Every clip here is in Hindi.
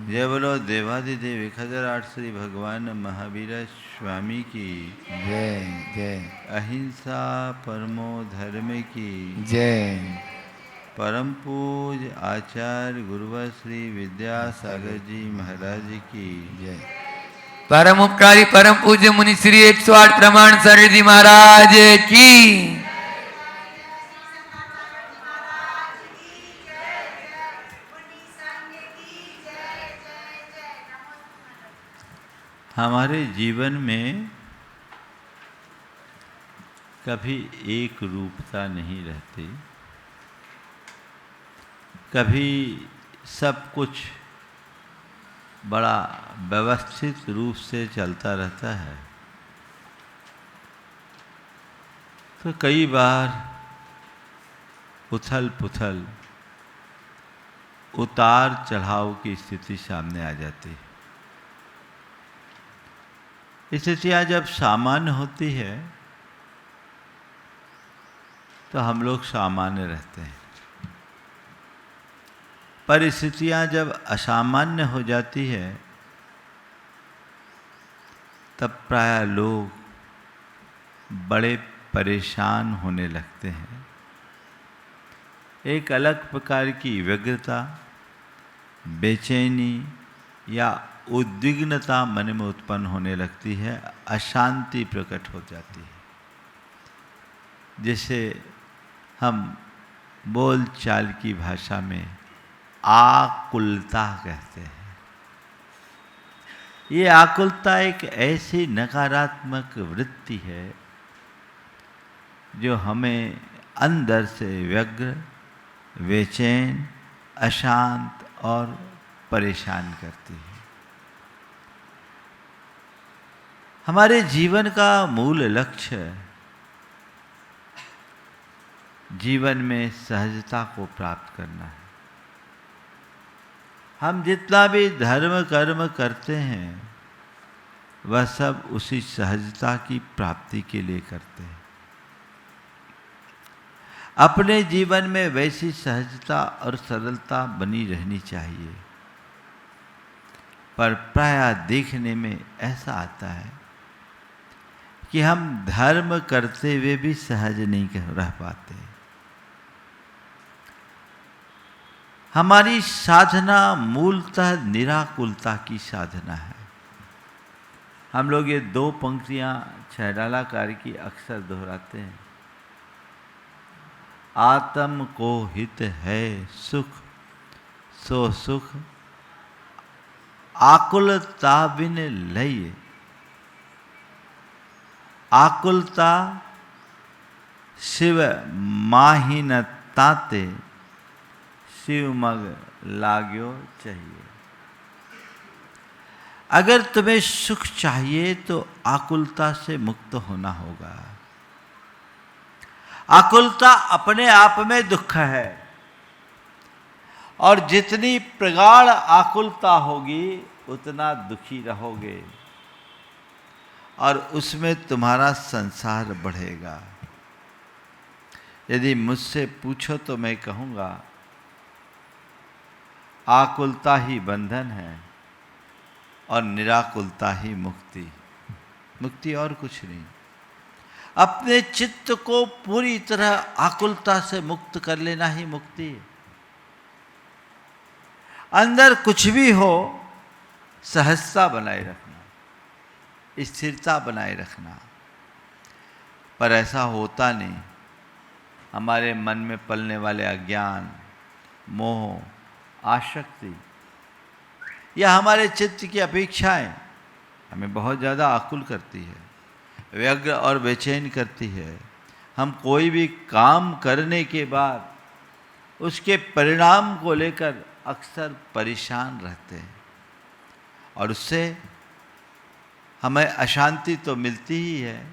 जय बोलो देवादिदेव 1008 श्री भगवान महावीर स्वामी की जय जय। अहिंसा परमो धर्म की जय। परम पूज आचार्य गुरुवर श्री विद्यासागर जी महाराज की जय। परम उपकारी परम पूज्य मुनि श्री 108 प्रमाण सर जी महाराज की। हमारे जीवन में कभी एक रूपता नहीं रहती, कभी सब कुछ बड़ा व्यवस्थित रूप से चलता रहता है, तो कई बार उथल पुथल उतार चढ़ाव की स्थिति सामने आ जाती है। स्थितियाँ जब सामान्य होती है तो हम लोग सामान्य रहते हैं, परिस्थितियाँ जब असामान्य हो जाती है तब प्राय लोग बड़े परेशान होने लगते हैं। एक अलग प्रकार की व्यग्रता, बेचैनी या उद्विग्नता मन में उत्पन्न होने लगती है, अशांति प्रकट हो जाती है, जिसे हम बोल चाल की भाषा में आकुलता कहते हैं। ये आकुलता एक ऐसी नकारात्मक वृत्ति है जो हमें अंदर से व्यग्र, बेचैन, अशांत और परेशान करती है। हमारे जीवन का मूल लक्ष्य जीवन में सहजता को प्राप्त करना है। हम जितना भी धर्म कर्म करते हैं वह सब उसी सहजता की प्राप्ति के लिए करते हैं। अपने जीवन में वैसी सहजता और सरलता बनी रहनी चाहिए, पर प्रायः देखने में ऐसा आता है कि हम धर्म करते हुए भी सहज नहीं रह पाते। हमारी साधना मूलतः निराकुलता की साधना है। हम लोग ये दो पंक्तियां छैडालाकार की अक्सर दोहराते हैं। आत्म को हित है सुख सो सुख, आकुलता बिन लय। आकुलता शिव माही न ताते, शिव मग लाग्यो चाहिए। अगर तुम्हें सुख चाहिए तो आकुलता से मुक्त होना होगा। आकुलता अपने आप में दुख है, और जितनी प्रगाढ़ आकुलता होगी उतना दुखी रहोगे और उसमें तुम्हारा संसार बढ़ेगा। यदि मुझसे पूछो तो मैं कहूँगा आकुलता ही बंधन है और निराकुलता ही मुक्ति। मुक्ति और कुछ नहीं। अपने चित्त को पूरी तरह आकुलता से मुक्त कर लेना ही मुक्ति है। अंदर कुछ भी हो, सहजता बनाए रखना, स्थिरता बनाए रखना। पर ऐसा होता नहीं। हमारे मन में पलने वाले अज्ञान, मोह, आसक्ति या हमारे चित्त की अपेक्षाएं हमें बहुत ज़्यादा आकुल करती है, व्यग्र और बेचैन करती है। हम कोई भी काम करने के बाद उसके परिणाम को लेकर अक्सर परेशान रहते हैं, और उससे हमें अशांति तो मिलती ही है,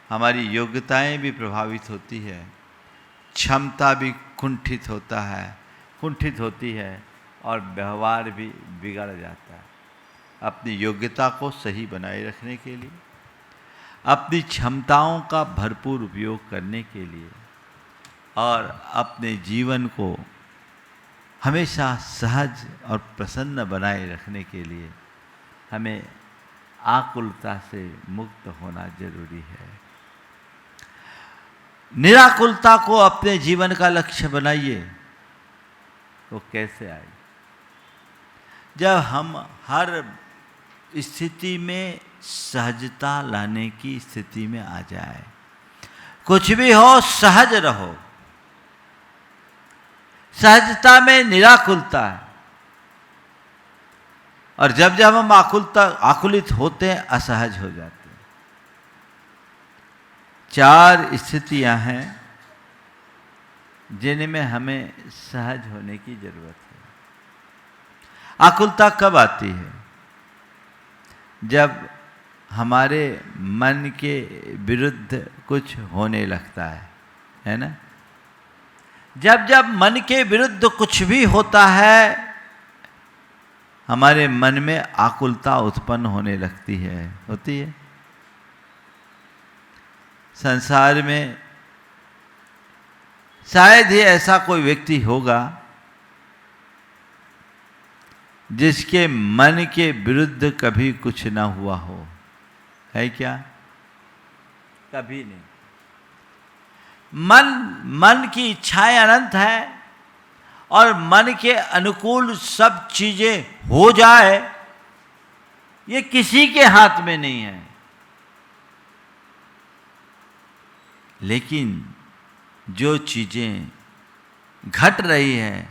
हमारी योग्यताएं भी प्रभावित होती है, क्षमता भी कुंठित होती है और व्यवहार भी बिगड़ जाता है। अपनी योग्यता को सही बनाए रखने के लिए, अपनी क्षमताओं का भरपूर उपयोग करने के लिए और अपने जीवन को हमेशा सहज और प्रसन्न बनाए रखने के लिए हमें आकुलता से मुक्त होना जरूरी है। निराकुलता को अपने जीवन का लक्ष्य बनाइए। तो कैसे आए? जब हम हर स्थिति में सहजता लाने की स्थिति में आ जाए। कुछ भी हो सहज रहो। सहजता में निराकुलता है। और जब जब हम आकुलित होते हैं, असहज हो जाते हैं। 4 स्थितियां हैं जिनमें हमें सहज होने की जरूरत है। आकुलता कब आती है? जब हमारे मन के विरुद्ध कुछ होने लगता है ना? जब जब मन के विरुद्ध कुछ भी होता है, हमारे मन में आकुलता उत्पन्न होने लगती है, होती है। संसार में शायद ही ऐसा कोई व्यक्ति होगा जिसके मन के विरुद्ध कभी कुछ ना हुआ हो, है क्या? कभी नहीं। मन की इच्छाएं अनंत है और मन के अनुकूल सब चीजें हो जाए, ये किसी के हाथ में नहीं है। लेकिन जो चीजें घट रही है,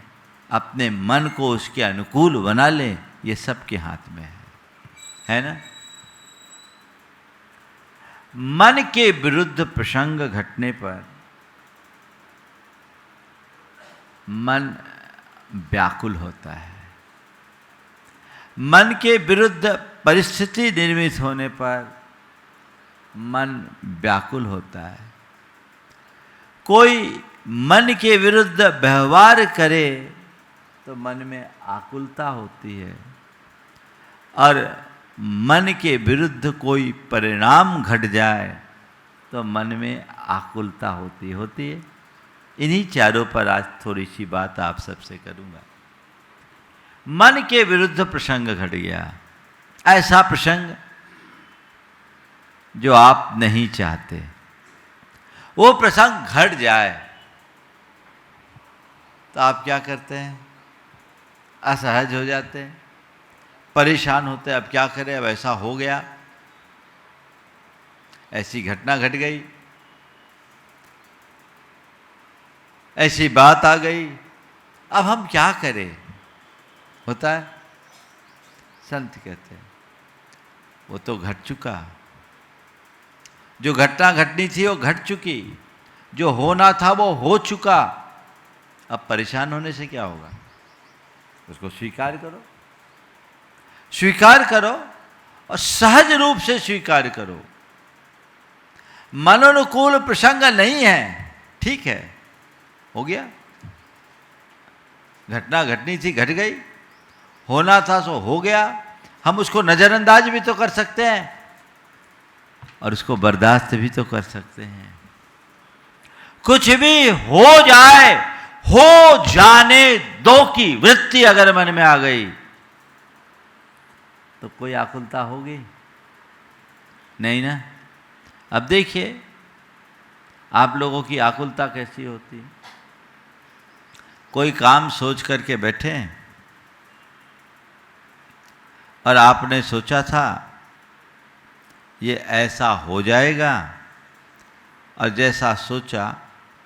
अपने मन को उसके अनुकूल बना ले, ये सबके हाथ में है ना? मन के विरुद्ध प्रसंग घटने पर मन व्याकुल होता है। मन के विरुद्ध परिस्थिति निर्मित होने पर मन व्याकुल होता है। कोई मन के विरुद्ध व्यवहार करे तो मन में आकुलता होती है, और मन के विरुद्ध कोई परिणाम घट जाए तो मन में आकुलता होती है। इन्हीं चारों पर आज थोड़ी सी बात आप सबसे करूंगा। मन के विरुद्ध प्रसंग घट गया, ऐसा प्रसंग जो आप नहीं चाहते, वो प्रसंग घट जाए तो आप क्या करते हैं? असहज हो जाते हैं, परेशान होते हैं। अब क्या करें, अब ऐसा हो गया, ऐसी घटना घट गई, ऐसी बात आ गई, अब हम क्या करें? होता है। संत कहते हैं वो तो घट चुका, जो घटना घटनी थी वो घट चुकी, जो होना था वो हो चुका। अब परेशान होने से क्या होगा? उसको स्वीकार करो, स्वीकार करो और सहज रूप से स्वीकार करो। मनोनुकूल प्रसंग नहीं है, ठीक है, हो गया, घटना घटनी थी घट गई, होना था सो हो गया। हम उसको नजरअंदाज भी तो कर सकते हैं और उसको बर्दाश्त भी तो कर सकते हैं। कुछ भी हो जाए, हो जाने दो की वृत्ति अगर मन में आ गई तो कोई आकुलता होगी नहीं ना? अब देखिए आप लोगों की आकुलता कैसी होती है। कोई काम सोच करके बैठे हैं और आपने सोचा था ये ऐसा हो जाएगा, और जैसा सोचा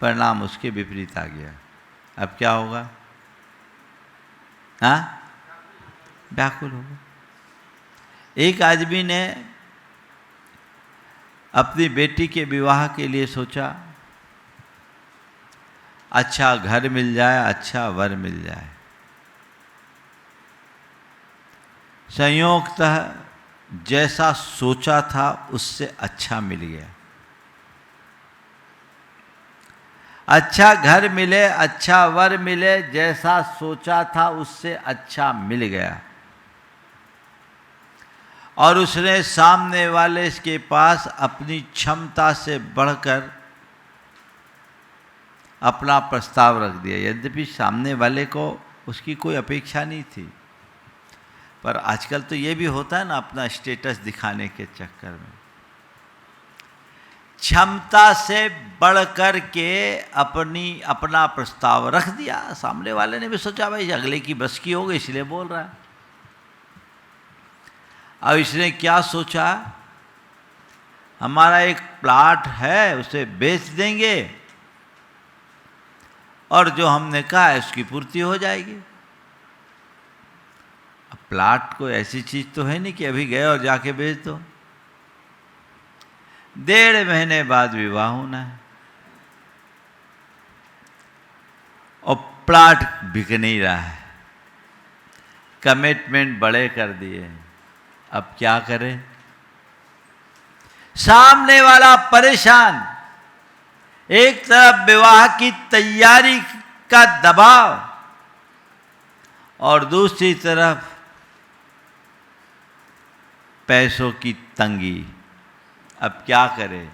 परिणाम उसके विपरीत आ गया। अब क्या होगा? हाँ, व्याकुल होगा। एक आदमी ने अपनी बेटी के विवाह के लिए सोचा अच्छा घर मिल जाए, अच्छा वर मिल जाए। संयोगतः जैसा सोचा था उससे अच्छा मिल गया। अच्छा घर मिले, अच्छा वर मिले, जैसा सोचा था उससे अच्छा मिल गया। और उसने सामने वाले के पास अपनी क्षमता से बढ़कर अपना प्रस्ताव रख दिया। यद्यपि सामने वाले को उसकी कोई अपेक्षा नहीं थी। पर आजकल तो ये भी होता है ना, अपना स्टेटस दिखाने के चक्कर में क्षमता से बढ़कर के अपना प्रस्ताव रख दिया। सामने वाले ने भी सोचा भाई अगले की बस की होगी इसलिए बोल रहा है। अब इसने क्या सोचा, हमारा एक प्लाट है उसे बेच देंगे और जो हमने कहा है उसकी पूर्ति हो जाएगी। अब प्लाट कोई ऐसी चीज तो है नहीं कि अभी गए और जाके बेच दो। 1.5 महीने बाद विवाह होना है और प्लाट बिक नहीं रहा है, कमिटमेंट बड़े कर दिए। अब क्या करें? सामने वाला परेशान, एक तरफ विवाह की तैयारी का दबाव और दूसरी तरफ पैसों की तंगी। अब क्या करें?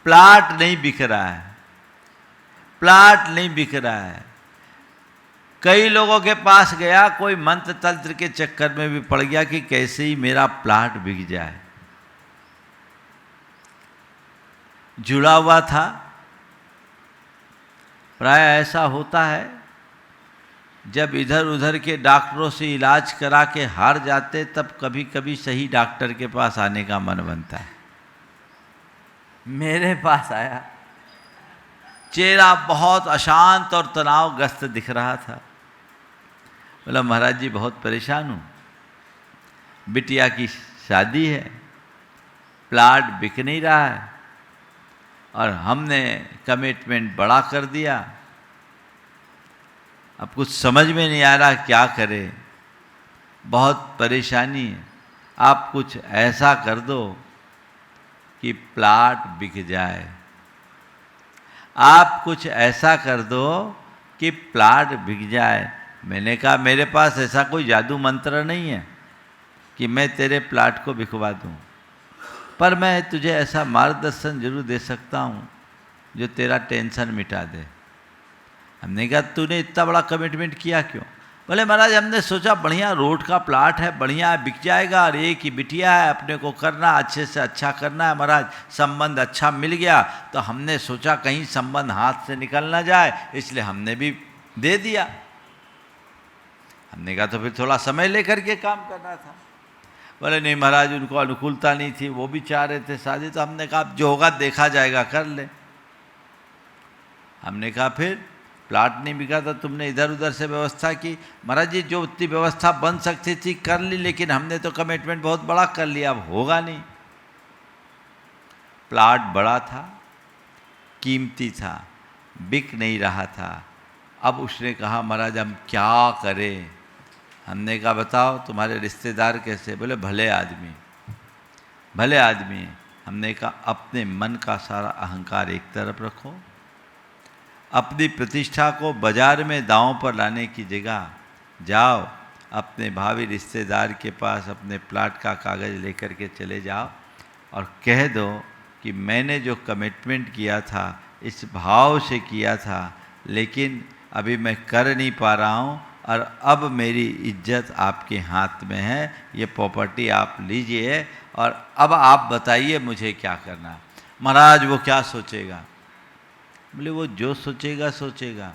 प्लाट नहीं बिक रहा है, प्लाट नहीं बिक रहा है। कई लोगों के पास गया, कोई मंत्र तंत्र के चक्कर में भी पड़ गया कि कैसे ही मेरा प्लाट बिक जाए। जुड़ा हुआ था। प्राय ऐसा होता है, जब इधर उधर के डॉक्टरों से इलाज करा के हार जाते तब कभी कभी सही डॉक्टर के पास आने का मन बनता है। मेरे पास आया, चेहरा बहुत अशांत और तनावग्रस्त दिख रहा था। बोला महाराज जी बहुत परेशान हूँ, बिटिया की शादी है, प्लाट बिक नहीं रहा है और हमने कमिटमेंट बड़ा कर दिया। अब कुछ समझ में नहीं आ रहा क्या करें, बहुत परेशानी है। आप कुछ ऐसा कर दो कि प्लाट बिक जाए, आप कुछ ऐसा कर दो कि प्लाट बिक जाए। मैंने कहा मेरे पास ऐसा कोई जादू मंत्र नहीं है कि मैं तेरे प्लाट को बिकवा दूं, पर मैं तुझे ऐसा मार्गदर्शन जरूर दे सकता हूँ जो तेरा टेंशन मिटा दे। हमने कहा तूने इतना बड़ा कमिटमेंट किया क्यों? बोले महाराज हमने सोचा बढ़िया रोड का प्लाट है, बढ़िया बिक जाएगा और एक ही बिटिया है, अपने को करना अच्छे से अच्छा करना है महाराज। संबंध अच्छा मिल गया तो हमने सोचा कहीं संबंध हाथ से निकल ना जाए, इसलिए हमने भी दे दिया। हमने कहा तो फिर थोड़ा समय लेकर के काम करना था। बोले नहीं महाराज उनको अनुकूलता नहीं थी, वो भी चाह रहे थे शादी। तो हमने कहा जो होगा देखा जाएगा, कर ले। हमने कहा फिर प्लाट नहीं बिका तो तुमने इधर उधर से व्यवस्था की। महाराज जी जो उतनी व्यवस्था बन सकती थी कर ली, लेकिन हमने तो कमिटमेंट बहुत बड़ा कर लिया, अब होगा नहीं। प्लाट बड़ा था, कीमती था, बिक नहीं रहा था। अब उसने कहा महाराज हम क्या करें? हमने कहा बताओ तुम्हारे रिश्तेदार कैसे? बोले भले आदमी, भले आदमी। हमने कहा अपने मन का सारा अहंकार एक तरफ रखो, अपनी प्रतिष्ठा को बाजार में दांव पर लाने की जगह जाओ, अपने भावी रिश्तेदार के पास अपने प्लाट का कागज़ लेकर के चले जाओ और कह दो कि मैंने जो कमिटमेंट किया था इस भाव से किया था, लेकिन अभी मैं कर नहीं पा रहा हूँ और अब मेरी इज्जत आपके हाथ में है, ये प्रॉपर्टी आप लीजिए और अब आप बताइए मुझे क्या करना। महाराज वो क्या सोचेगा? बोले वो जो सोचेगा सोचेगा,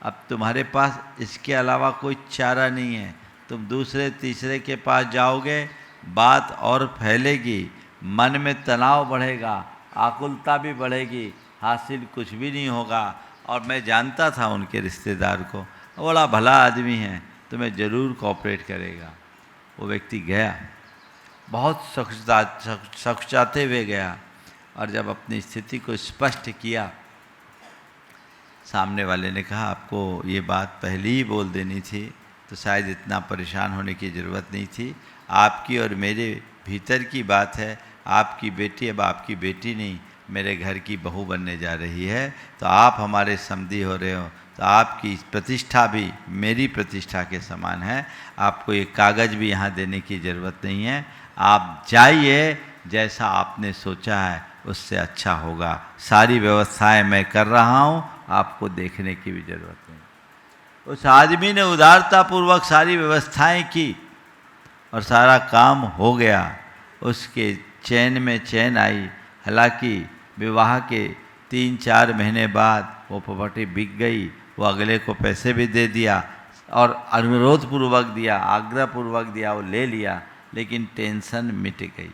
अब तुम्हारे पास इसके अलावा कोई चारा नहीं है। तुम दूसरे तीसरे के पास जाओगे, बात और फैलेगी, मन में तनाव बढ़ेगा, आकुलता भी बढ़ेगी, हासिल कुछ भी नहीं होगा। और मैं जानता था उनके रिश्तेदार को, बड़ा भला आदमी है, तुम्हें ज़रूर कोऑपरेट करेगा। वो व्यक्ति गया, बहुत सकुचाते हुए गया और जब अपनी स्थिति को स्पष्ट किया, सामने वाले ने कहा आपको ये बात पहले ही बोल देनी थी तो शायद इतना परेशान होने की ज़रूरत नहीं थी। आपकी और मेरे भीतर की बात है, आपकी बेटी अब आपकी बेटी नहीं मेरे घर की बहू बनने जा रही है, तो आप हमारे समधी हो रहे हो, तो आपकी प्रतिष्ठा भी मेरी प्रतिष्ठा के समान है। आपको ये कागज़ भी यहाँ देने की ज़रूरत नहीं है, आप जाइए, जैसा आपने सोचा है उससे अच्छा होगा। सारी व्यवस्थाएं मैं कर रहा हूँ, आपको देखने की भी ज़रूरत नहीं। उस आदमी ने उदारतापूर्वक सारी व्यवस्थाएं की और सारा काम हो गया। उसके चैन में चैन आई। हालांकि विवाह के 3-4 महीने बाद वो प्रॉपर्टी बिक गई। वो अगले को पैसे भी दे दिया और अनुरोधपूर्वक दिया, आग्रहपूर्वक दिया, वो ले लिया, लेकिन टेंशन मिट गई।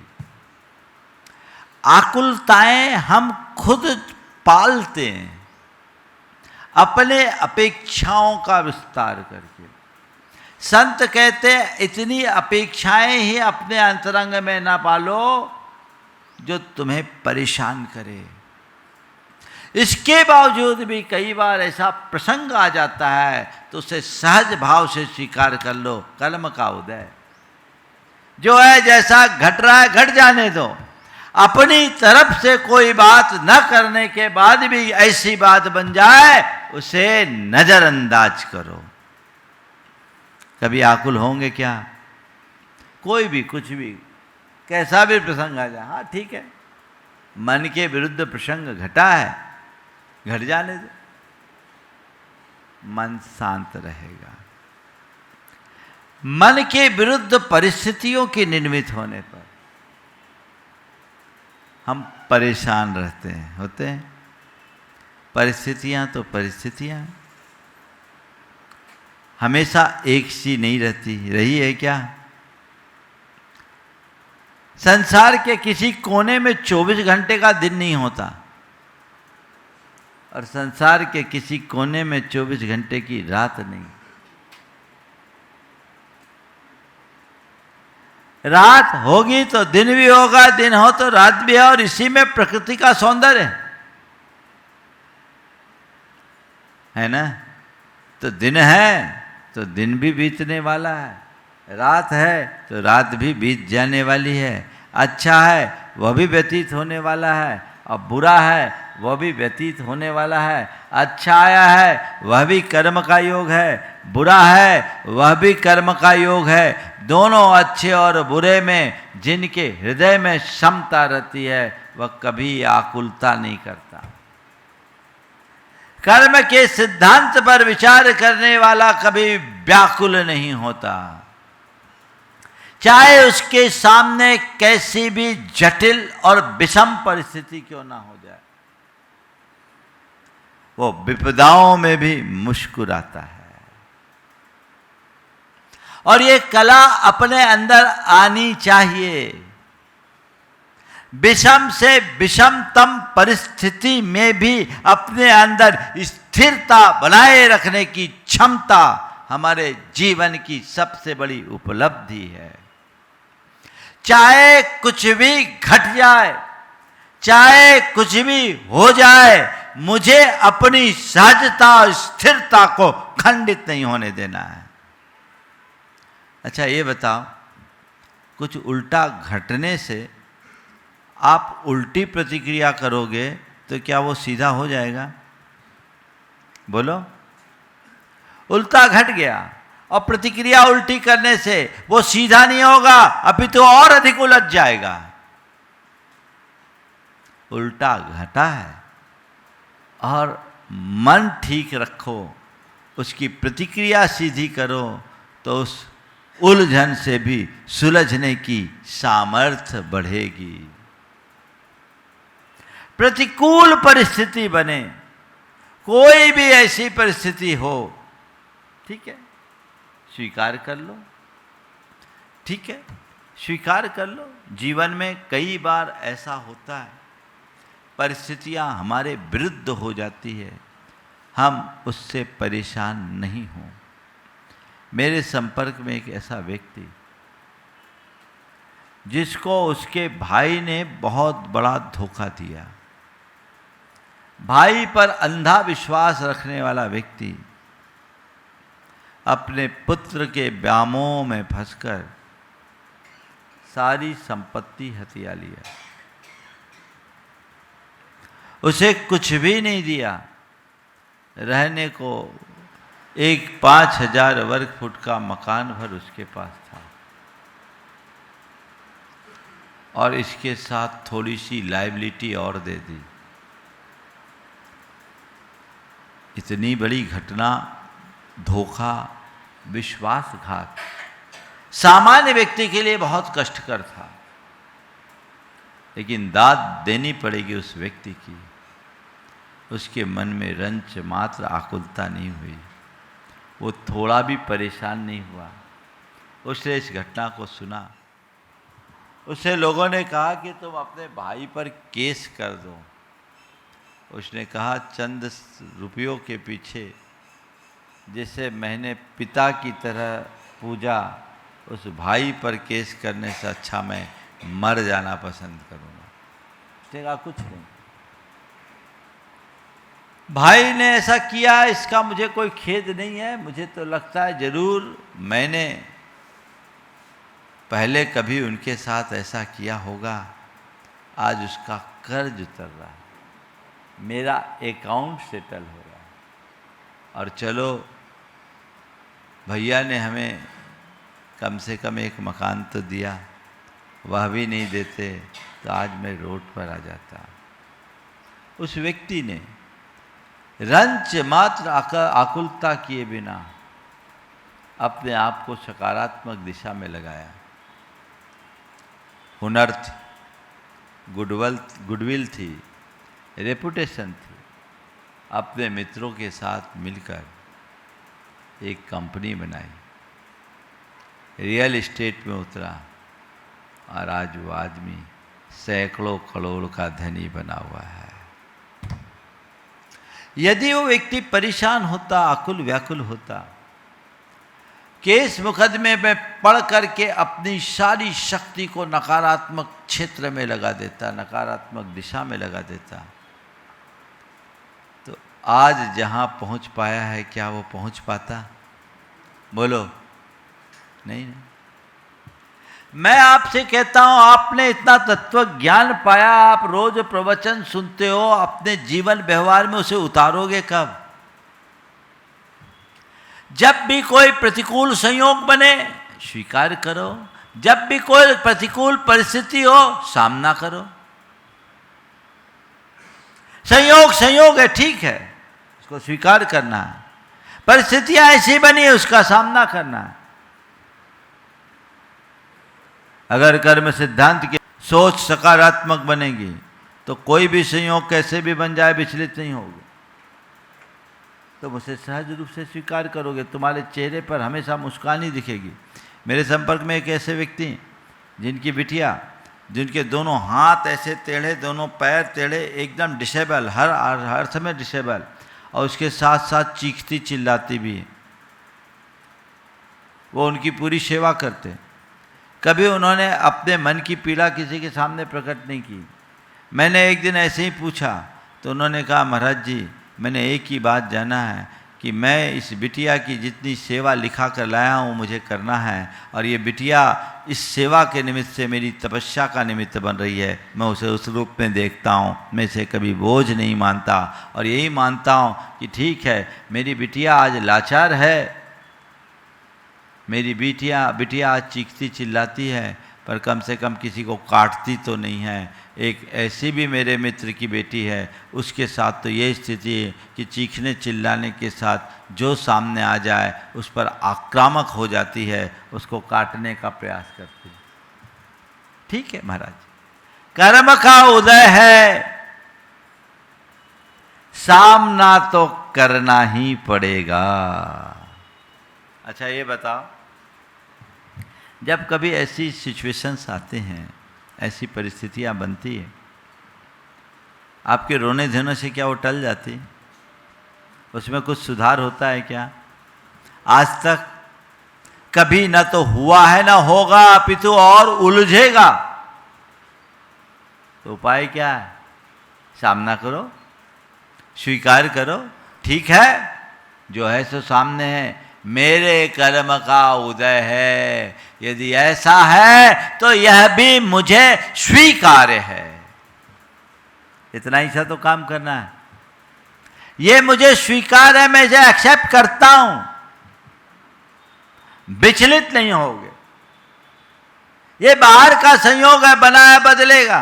आकुलताएं हम खुद पालते हैं अपने अपेक्षाओं का विस्तार करके। संत कहते हैं इतनी अपेक्षाएं ही अपने अंतरंग में ना पालो जो तुम्हें परेशान करे। इसके बावजूद भी कई बार ऐसा प्रसंग आ जाता है तो उसे सहज भाव से स्वीकार कर लो। कर्म का उदय जो है, जैसा घट रहा है घट जाने दो। अपनी तरफ से कोई बात न करने के बाद भी ऐसी बात बन जाए उसे नजरअंदाज करो। कभी आकुल होंगे क्या? कोई भी कुछ भी कैसा भी प्रसंग आ जाए, हाँ ठीक है, मन के विरुद्ध प्रसंग घटा है, घट जाने दो, मन शांत रहेगा। मन के विरुद्ध परिस्थितियों के निर्मित होने पर हम परेशान रहते हैं, होते हैं। परिस्थितियां तो परिस्थितियां हमेशा एक सी नहीं रहती, रही है क्या? संसार के किसी कोने में 24 घंटे का दिन नहीं होता और संसार के किसी कोने में 24 घंटे की रात नहीं। रात होगी तो दिन भी होगा, दिन हो तो रात भी है, और इसी में प्रकृति का सौंदर्य है ना। तो दिन है तो दिन भी बीतने वाला है, रात है तो रात भी बीत जाने वाली है। अच्छा है वह भी व्यतीत होने वाला है, और बुरा है वह भी व्यतीत होने वाला है। अच्छा आया है वह भी कर्म का योग है, बुरा है वह भी कर्म का योग है। दोनों अच्छे और बुरे में जिनके हृदय में समता रहती है वह कभी आकुलता नहीं करता। कर्म के सिद्धांत पर विचार करने वाला कभी व्याकुल नहीं होता, चाहे उसके सामने कैसी भी जटिल और विषम परिस्थिति क्यों ना हो जाए। वो विपदाओं में भी मुस्कुराता है। और ये कला अपने अंदर आनी चाहिए। विषम से विषमतम परिस्थिति में भी अपने अंदर स्थिरता बनाए रखने की क्षमता हमारे जीवन की सबसे बड़ी उपलब्धि है। चाहे कुछ भी घट जाए, चाहे कुछ भी हो जाए, मुझे अपनी सहजता और स्थिरता को खंडित नहीं होने देना है। अच्छा ये बताओ, कुछ उल्टा घटने से आप उल्टी प्रतिक्रिया करोगे तो क्या वो सीधा हो जाएगा? बोलो। उल्टा घट गया और प्रतिक्रिया उल्टी करने से वो सीधा नहीं होगा, अभी तो और अधिक उलझ जाएगा। उल्टा घटा है और मन ठीक रखो, उसकी प्रतिक्रिया सीधी करो तो उस उलझन से भी सुलझने की सामर्थ्य बढ़ेगी। प्रतिकूल परिस्थिति बने, कोई भी ऐसी परिस्थिति हो, ठीक है, स्वीकार कर लो। ठीक है, स्वीकार कर लो। जीवन में कई बार ऐसा होता है, परिस्थितियां हमारे विरुद्ध हो जाती है, हम उससे परेशान नहीं हों। मेरे संपर्क में एक ऐसा व्यक्ति जिसको उसके भाई ने बहुत बड़ा धोखा दिया। भाई पर अंधा विश्वास रखने वाला व्यक्ति अपने पुत्र के व्यामोह में फंसकर सारी संपत्ति हथिया लिया। उसे कुछ भी नहीं दिया, रहने को एक 5000 वर्ग फुट का मकान भर उसके पास था और इसके साथ थोड़ी सी लायबिलिटी और दे दी। इतनी बड़ी घटना धोखा, विश्वासघात सामान्य व्यक्ति के लिए बहुत कष्टकर था, लेकिन दाद देनी पड़ेगी उस व्यक्ति की। उसके मन में रंच मात्र आकुलता नहीं हुई, वो थोड़ा भी परेशान नहीं हुआ। उसने इस घटना को सुना। उसे लोगों ने कहा कि तुम अपने भाई पर केस कर दो। उसने कहा चंद रुपयों के पीछे जिसे मैंने पिता की तरह पूजा, उस भाई पर केस करने से अच्छा मैं मर जाना पसंद करूँगा। उसने कहा कुछ नहीं, भाई ने ऐसा किया, इसका मुझे कोई खेद नहीं है। मुझे तो लगता है जरूर मैंने पहले कभी उनके साथ ऐसा किया होगा। आज उसका कर्ज उतर रहा है, मेरा अकाउंट सेटल हो रहा है। और चलो भैया ने हमें कम से कम एक मकान तो दिया, वह भी नहीं देते तो आज मैं रोड पर आ जाता। उस व्यक्ति ने रंच मात्र आकुलता किए बिना अपने आप को सकारात्मक दिशा में लगाया। हुनर थी, गुडविल थी, रेपुटेशन थी। अपने मित्रों के साथ मिलकर एक कंपनी बनाई, रियल एस्टेट में उतरा और आज वो आदमी सैकड़ों करोड़ का धनी बना हुआ है। यदि वो व्यक्ति परेशान होता, आकुल व्याकुल होता, केस मुकदमे में पढ़ करके अपनी सारी शक्ति को नकारात्मक क्षेत्र में लगा देता, नकारात्मक दिशा में लगा देता, तो आज जहां पहुंच पाया है क्या वो पहुंच पाता? बोलो नहीं। मैं आपसे कहता हूं, आपने इतना तत्व ज्ञान पाया, आप रोज प्रवचन सुनते हो, अपने जीवन व्यवहार में उसे उतारोगे कब? जब भी कोई प्रतिकूल संयोग बने स्वीकार करो, जब भी कोई प्रतिकूल परिस्थिति हो सामना करो। संयोग है, ठीक है, उसको स्वीकार करना है। परिस्थितियां ऐसी बनी है, उसका सामना करना है। अगर कर्म सिद्धांत की सोच सकारात्मक बनेगी तो कोई भी संयोग कैसे भी बन जाए विचलित नहीं होगा। तुम उसे सहज रूप से स्वीकार करोगे, तुम्हारे चेहरे पर हमेशा मुस्कान ही दिखेगी। मेरे संपर्क में एक ऐसे व्यक्ति जिनकी बिटिया, जिनके दोनों हाथ ऐसे टेढ़े, दोनों पैर टेढ़े, एकदम डिसेबल, हर समय डिसेबल, और उसके साथ साथ चीखती चिल्लाती भी है। वो उनकी पूरी सेवा करते। कभी उन्होंने अपने मन की पीड़ा किसी के सामने प्रकट नहीं की। मैंने एक दिन ऐसे ही पूछा तो उन्होंने कहा, महाराज जी मैंने एक ही बात जाना है कि मैं इस बिटिया की जितनी सेवा लिखा कर लाया हूँ मुझे करना है, और ये बिटिया इस सेवा के निमित्त से मेरी तपस्या का निमित्त बन रही है। मैं उसे उस रूप में देखता हूँ, मैं इसे कभी बोझ नहीं मानता, और यही मानता हूँ कि ठीक है मेरी बिटिया आज लाचार है, मेरी बिटिया आज चीखती चिल्लाती है, पर कम से कम किसी को काटती तो नहीं है। एक ऐसी भी मेरे मित्र की बेटी है, उसके साथ तो ये स्थिति है कि चीखने चिल्लाने के साथ जो सामने आ जाए उस पर आक्रामक हो जाती है, उसको काटने का प्रयास करती है। ठीक है महाराज, कर्म का उदय है, सामना तो करना ही पड़ेगा। अच्छा ये बताओ, जब कभी ऐसी सिचुएशंस आते हैं, ऐसी परिस्थितियां बनती है, आपके रोने धोने से क्या वो टल जाती? उसमें कुछ सुधार होता है क्या? आज तक कभी न तो हुआ है, ना होगा, अपितु और उलझेगा। तो उपाय क्या है? सामना करो, स्वीकार करो, ठीक है जो है सो सामने है, मेरे कर्म का उदय है, यदि ऐसा है तो यह भी मुझे स्वीकार्य है। इतना ही सा तो काम करना है। ये मुझे स्वीकार है, मैं इसे एक्सेप्ट करता हूं, विचलित नहीं होगे। ये बाहर का संयोग है, बना है, बदलेगा,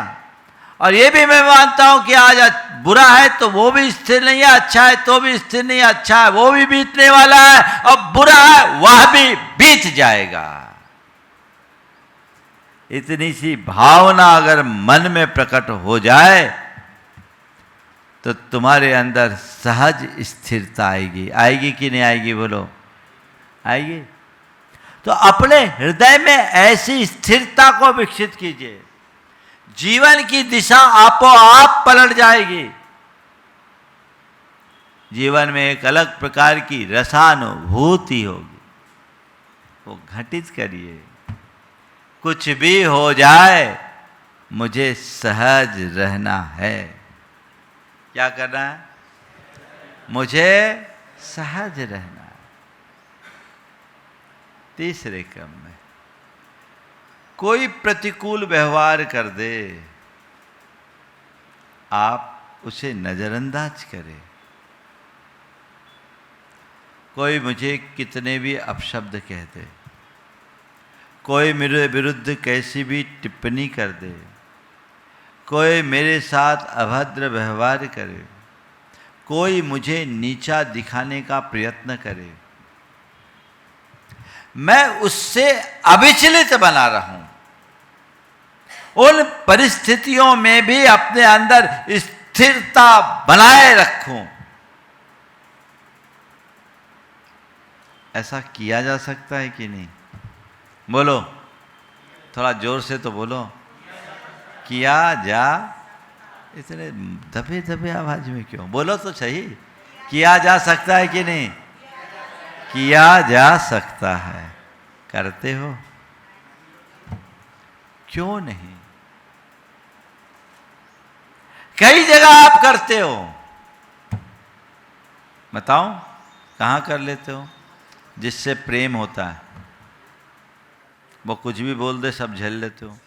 और ये भी मैं मानता हूं कि आज बुरा है तो वो भी स्थिर नहीं है, अच्छा है तो भी स्थिर नहीं है, अच्छा है वो भी बीतने वाला है, और बुरा है वह भी बीत जाएगा। इतनी सी भावना अगर मन में प्रकट हो जाए तो तुम्हारे अंदर सहज स्थिरता आएगी। आएगी कि नहीं आएगी? बोलो, आएगी। तो अपने हृदय में ऐसी स्थिरता को विकसित कीजिए, जीवन की दिशा आपो आप पलट जाएगी। जीवन में एक अलग प्रकार की रसानुभूति होगी, वो घटित करिए। कुछ भी हो जाए मुझे सहज रहना है। क्या करना है? मुझे सहज रहना है। तीसरे क्रम में कोई प्रतिकूल व्यवहार कर दे, आप उसे नजरअंदाज करें। कोई मुझे कितने भी अपशब्द कह दे, कोई मेरे विरुद्ध कैसी भी टिप्पणी कर दे, कोई मेरे साथ अभद्र व्यवहार करे, कोई मुझे नीचा दिखाने का प्रयत्न करे, मैं उससे अविचलित बना रहूं। उन परिस्थितियों में भी अपने अंदर स्थिरता बनाए रखूं। ऐसा किया जा सकता है कि नहीं? बोलो, थोड़ा जोर से तो बोलो। किया जा, इतने दबे दबे आवाज में क्यों? बोलो तो सही। किया जा सकता है कि नहीं? किया जा सकता है। करते हो? क्यों नहीं? कई जगह आप करते हो। बताओ कहां कर लेते हो? जिससे प्रेम होता है वो कुछ भी बोल दे, सब झेल लेते हो।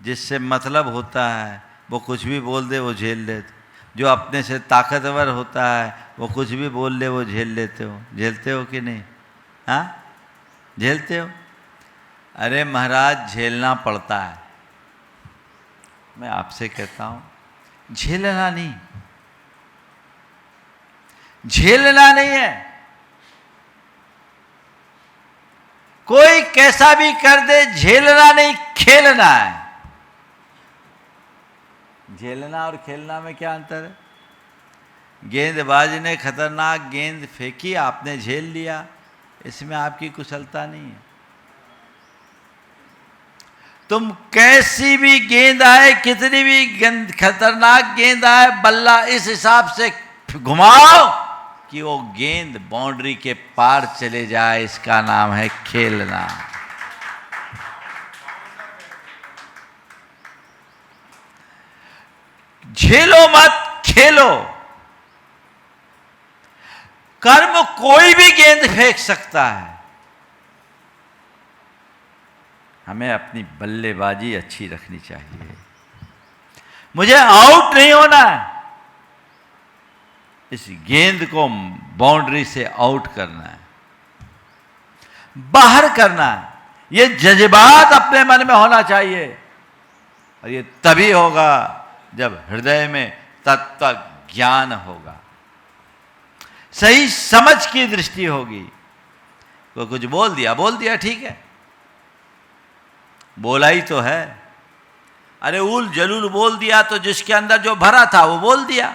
जिससे मतलब होता है वो कुछ भी बोल दे, वो झेल लेते। जो अपने से ताकतवर होता है वो कुछ भी बोल ले, वो झेल लेते हो। झेलते हो कि नहीं? हाँ, झेलते हो। अरे महाराज, झेलना पड़ता है। मैं आपसे कहता हूं, झेलना नहीं, झेलना नहीं है। कोई कैसा भी कर दे, झेलना नहीं, खेलना है। झेलना और खेलना में क्या अंतर है? गेंदबाज ने खतरनाक गेंद फेंकी, आपने झेल लिया, इसमें आपकी कुशलता नहीं है। तुम कैसी भी गेंद आए, कितनी भी खतरनाक गेंद आए, बल्ला इस हिसाब से घुमाओ कि वो गेंद बाउंड्री के पार चले जाए, इसका नाम है खेलना। झेलो मत, खेलो। कर्म कोई भी गेंद फेंक सकता है। हमें अपनी बल्लेबाजी अच्छी रखनी चाहिए। मुझे आउट नहीं होना है, इस गेंद को बाउंड्री से आउट करना है, बाहर करना है। ये जज्बात अपने मन में होना चाहिए। और ये तभी होगा जब हृदय में तत्व ज्ञान होगा, सही समझ की दृष्टि होगी। कोई कुछ बोल दिया ठीक है, बोला ही तो है। अरे उल जलूल बोल दिया तो जिसके अंदर जो भरा था वो बोल दिया,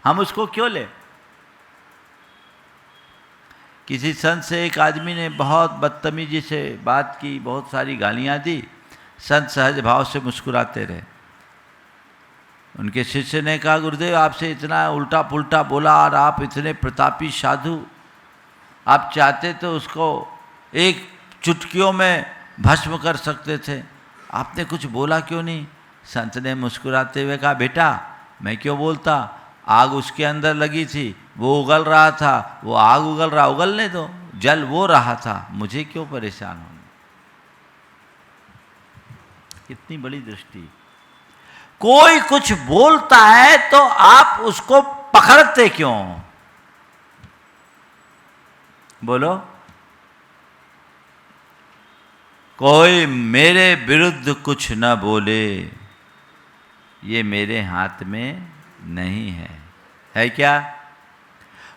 हम उसको क्यों ले? किसी संत से एक आदमी ने बहुत बदतमीजी से बात की, बहुत सारी गालियां दी। संत सहज भाव से मुस्कुराते रहे। उनके शिष्य ने कहा, गुरुदेव आपसे इतना उल्टा पुल्टा बोला और आप इतने प्रतापी साधु, आप चाहते तो उसको एक चुटकियों में भस्म कर सकते थे, आपने कुछ बोला क्यों नहीं? संत ने मुस्कुराते हुए कहा, बेटा मैं क्यों बोलता, आग उसके अंदर लगी थी, वो उगल रहा था, वो आग उगलने दो, जल वो रहा था, मुझे क्यों परेशान होना। कितनी बड़ी दृष्टि। कोई कुछ बोलता है तो आप उसको पकड़ते क्यों? बोलो। कोई मेरे विरुद्ध कुछ न बोले, ये मेरे हाथ में नहीं है क्या?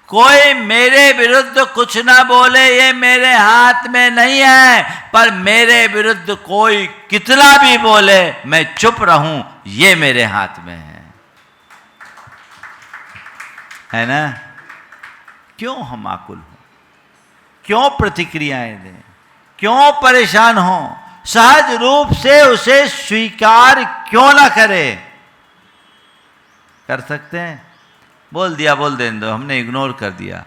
कोई मेरे विरुद्ध कुछ ना बोले, ये मेरे हाथ में नहीं है, पर मेरे विरुद्ध कोई कितना भी बोले मैं चुप रहूं, ये मेरे हाथ में है ना? क्यों हम आकुल हो, क्यों प्रतिक्रियाएं दें, क्यों परेशान हो? सहज रूप से उसे स्वीकार क्यों ना करें? कर सकते हैं? बोल दिया, बोल देने दो, हमने इग्नोर कर दिया।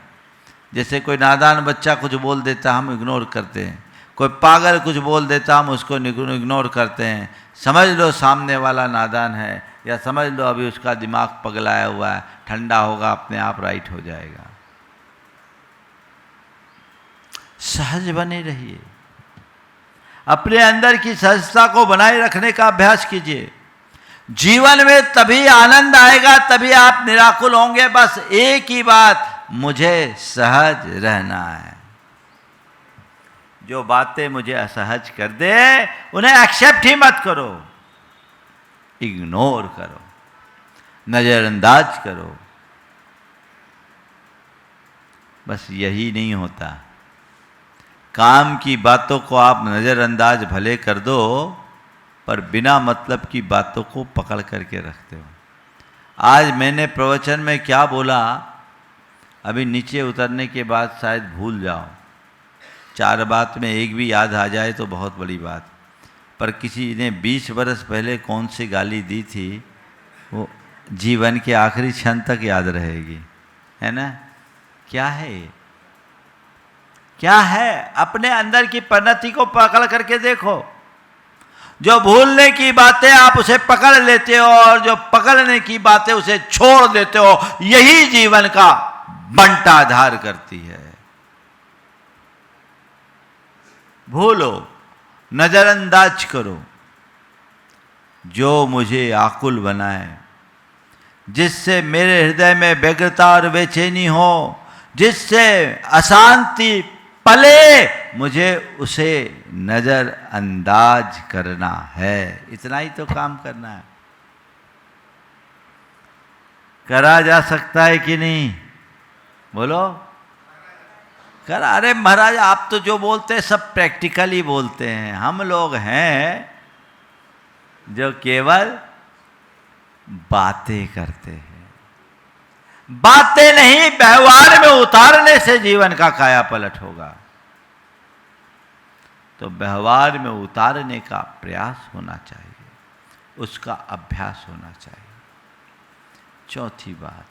जैसे कोई नादान बच्चा कुछ बोल देता हम इग्नोर करते हैं, कोई पागल कुछ बोल देता हम उसको इग्नोर करते हैं। समझ लो सामने वाला नादान है, या समझ लो अभी उसका दिमाग पगलाया हुआ है, ठंडा होगा अपने आप राइट हो जाएगा। सहज बने रहिए, अपने अंदर की सहजता को बनाए रखने का अभ्यास कीजिए। जीवन में तभी आनंद आएगा, तभी आप निराकुल होंगे। बस एक ही बात, मुझे सहज रहना है। जो बातें मुझे असहज कर दे उन्हें एक्सेप्ट ही मत करो, इग्नोर करो, नजरअंदाज करो। बस यही नहीं होता, काम की बातों को आप नजरअंदाज भले कर दो, पर बिना मतलब की बातों को पकड़ करके रखते हो। आज मैंने प्रवचन में क्या बोला, अभी नीचे उतरने के बाद शायद भूल जाओ। 4 बात में एक भी याद आ जाए तो बहुत बड़ी बात, पर किसी ने 20 बरस पहले कौन सी गाली दी थी, वो जीवन के आखिरी क्षण तक याद रहेगी, है ना? क्या है ये? क्या है? अपने अंदर की परिणति को पकड़ करके देखो। जो भूलने की बातें आप उसे पकड़ लेते हो, और जो पकड़ने की बातें उसे छोड़ देते हो, यही जीवन का बंटाधार करती है। भूलो, नजरअंदाज करो। जो मुझे आकुल बनाए, जिससे मेरे हृदय में व्यग्रता और बेचैनी हो, जिससे अशांति पले, मुझे उसे नजरअंदाज करना है। इतना ही तो काम करना है। करा जा सकता है कि नहीं? बोलो। करा। अरे महाराज, आप तो जो बोलते हैं सब प्रैक्टिकली बोलते हैं। हम लोग हैं जो केवल बातें करते हैं। बातें नहीं, व्यवहार में उतारने से जीवन का काया पलट होगा। तो व्यवहार में उतारने का प्रयास होना चाहिए, उसका अभ्यास होना चाहिए। चौथी बात,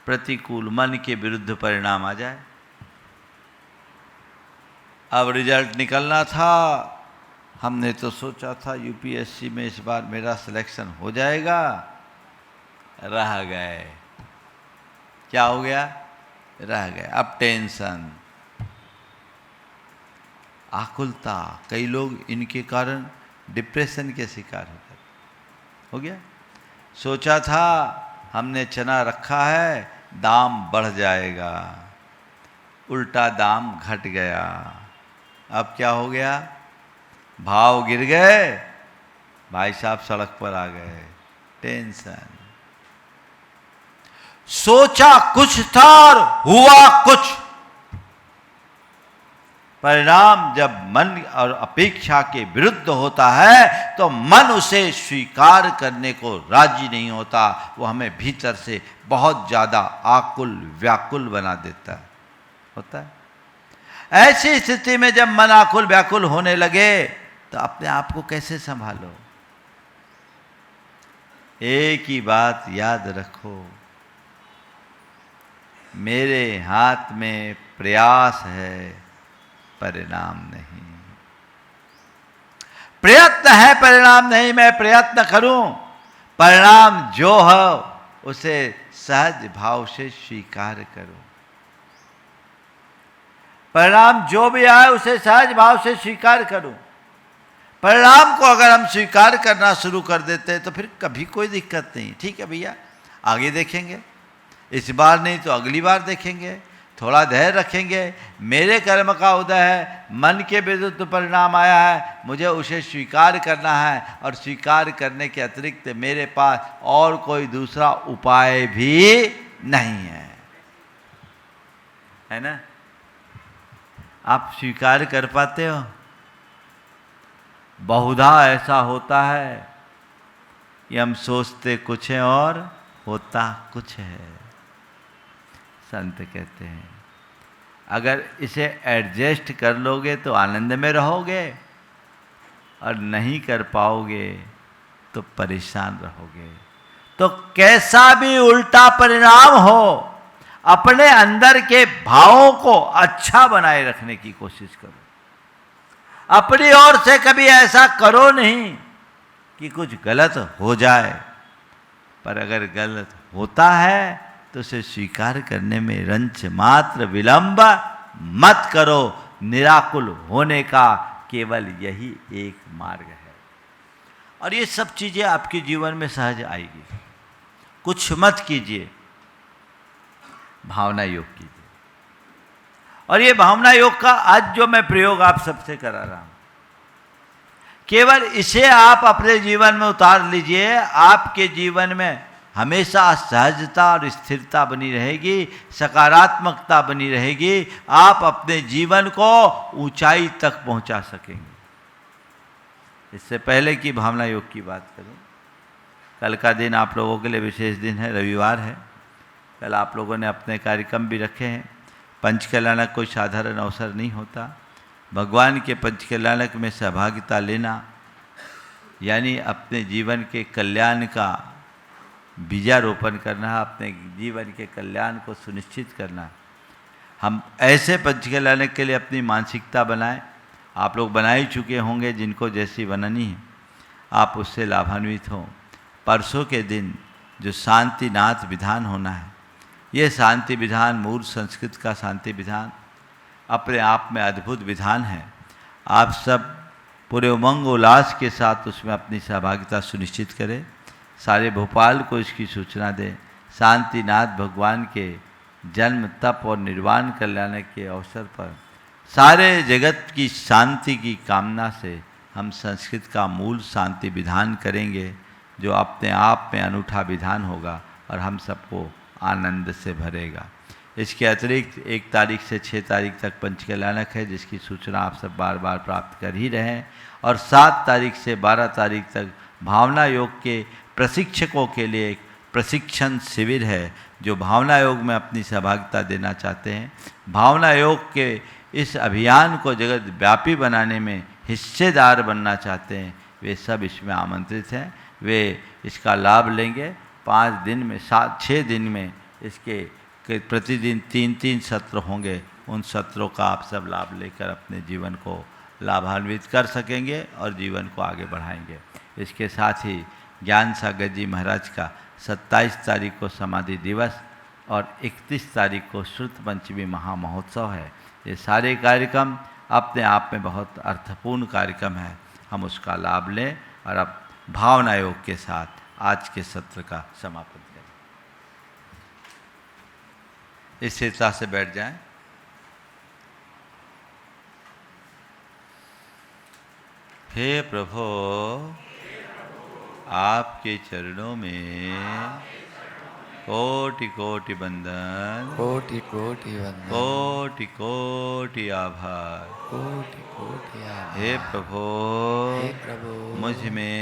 प्रतिकूल मन के विरुद्ध परिणाम आ जाए। अब रिजल्ट निकलना था, हमने तो सोचा था यूपीएससी में इस बार मेरा सिलेक्शन हो जाएगा, रह गए। क्या हो गया? रह गए। अब टेंशन, आकुलता, कई लोग इनके कारण डिप्रेशन के शिकार हो गया। सोचा था हमने चना रखा है, दाम बढ़ जाएगा, उल्टा दाम घट गया। अब क्या हो गया? भाव गिर गए, भाई साहब सड़क पर आ गए। टेंशन। सोचा कुछ था और हुआ कुछ। परिणाम जब मन और अपेक्षा के विरुद्ध होता है तो मन उसे स्वीकार करने को राजी नहीं होता। वो हमें भीतर से बहुत ज़्यादा आकुल व्याकुल बना देता होता है। ऐसी स्थिति में जब मन आकुल व्याकुल होने लगे तो अपने आप को कैसे संभालो? एक ही बात याद रखो, मेरे हाथ में प्रयास है, परिणाम नहीं। प्रयत्न है, परिणाम नहीं। मैं प्रयत्न करूं, परिणाम जो हो उसे सहज भाव से स्वीकार करो। परिणाम जो भी आए उसे सहज भाव से स्वीकार करो। परिणाम को अगर हम स्वीकार करना शुरू कर देते हैं तो फिर कभी कोई दिक्कत नहीं। ठीक है भैया, आगे देखेंगे, इस बार नहीं तो अगली बार देखेंगे। थोड़ा धैर्य रखेंगे, मेरे कर्म का उदय है, मन के विरुद्ध परिणाम आया है, मुझे उसे स्वीकार करना है और स्वीकार करने के अतिरिक्त मेरे पास और कोई दूसरा उपाय भी नहीं है ना? आप स्वीकार कर पाते हो? बहुधा ऐसा होता है कि हम सोचते कुछ है और होता कुछ है। संत कहते हैं अगर इसे एडजस्ट कर लोगे तो आनंद में रहोगे, और नहीं कर पाओगे तो परेशान रहोगे। तो कैसा भी उल्टा परिणाम हो, अपने अंदर के भावों को अच्छा बनाए रखने की कोशिश करो। अपनी ओर से कभी ऐसा करो नहीं कि कुछ गलत हो जाए, पर अगर गलत होता है तो उसे स्वीकार करने में रंच मात्र विलंब मत करो। निराकुल होने का केवल यही एक मार्ग है, और ये सब चीजें आपके जीवन में सहज आएगी। कुछ मत कीजिए, भावना योग कीजिए। और ये भावना योग का आज जो मैं प्रयोग आप सबसे करा रहा हूं, केवल इसे आप अपने जीवन में उतार लीजिए। आपके जीवन में हमेशा सहजता और स्थिरता बनी रहेगी, सकारात्मकता बनी रहेगी। आप अपने जीवन को ऊंचाई तक पहुंचा सकेंगे। इससे पहले कि भावना योग की बात करूं, कल का दिन आप लोगों के लिए विशेष दिन है, रविवार है। कल आप लोगों ने अपने कार्यक्रम भी रखे हैं। पंचकल्याणक कोई साधारण अवसर नहीं होता। भगवान के पंचकल्याणक में सहभागिता लेना यानी अपने जीवन के कल्याण का बीजारोपण करना, अपने जीवन के कल्याण को सुनिश्चित करना। हम ऐसे पंचकल्याणक के लिए अपनी मानसिकता बनाएं। आप लोग बना ही चुके होंगे, जिनको जैसी बनानी है आप उससे लाभान्वित हों। परसों के दिन जो शांतिनाथ विधान होना है, ये शांति विधान मूल संस्कृत का शांति विधान अपने आप में अद्भुत विधान है। आप सब पूरे उमंग उल्लास के साथ उसमें अपनी सहभागिता सुनिश्चित करें। सारे भोपाल को इसकी सूचना दें। शांतिनाथ भगवान के जन्म, तप और निर्वाण कल्याण के अवसर पर सारे जगत की शांति की कामना से हम संस्कृत का मूल शांति विधान करेंगे, जो अपने आप में अनूठा विधान होगा और हम सबको आनंद से भरेगा। इसके अतिरिक्त 1 तारीख से 6 तारीख तक पंचकल्याणक है, जिसकी सूचना आप सब बार बार प्राप्त कर ही रहे हैं। और 7 तारीख से 12 तारीख तक भावना योग के प्रशिक्षकों के लिए एक प्रशिक्षण शिविर है। जो भावना योग में अपनी सहभागिता देना चाहते हैं, भावना योग के इस अभियान को जगत व्यापी बनाने में हिस्सेदार बनना चाहते हैं, वे सब इसमें आमंत्रित हैं। वे इसका लाभ लेंगे। 5 दिन में 6 दिन में इसके प्रतिदिन 3-3 सत्र होंगे। उन सत्रों का आप सब लाभ लेकर अपने जीवन को लाभान्वित कर सकेंगे और जीवन को आगे बढ़ाएंगे। इसके साथ ही ज्ञान सागर जी महाराज का 27 तारीख को समाधि दिवस और 31 तारीख को श्रुत पंचमी महामहोत्सव है। ये सारे कार्यक्रम अपने आप में बहुत अर्थपूर्ण कार्यक्रम है। हम उसका लाभ लें और अब भावना योग के साथ आज के सत्र का समापन करें। इस स्थिरता से बैठ जाएं। हे प्रभु, आपके चरणों में कोटि कोटि वंदन, कोटि कोटि वंदन, कोटि कोटि आभार, कोटि कोटि आभार। हे प्रभु, हे प्रभु, मुझ में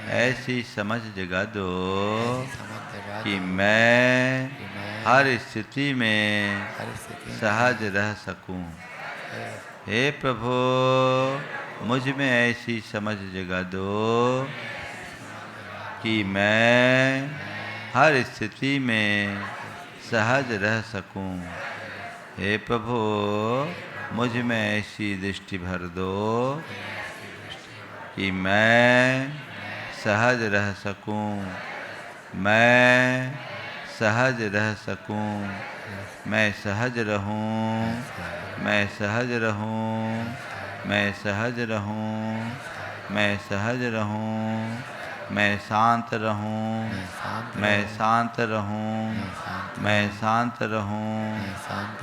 ऐसी समझ जगा दो कि मैं हर स्थिति में सहज रह सकूं। हे प्रभु, मुझ में ऐसी समझ जगा दो कि मैं हर स्थिति में सहज रह सकूं। हे प्रभु, मुझ में ऐसी दृष्टि भर दो कि मैं सहज रह सकूं, मैं सहज रह सकूं, मैं सहज रहूं, मैं सहज रहूं, मैं सहज रहूं, मैं सहज रहूं, मैं शांत रहूं, मैं शांत रहूं, मैं शांत रहूं,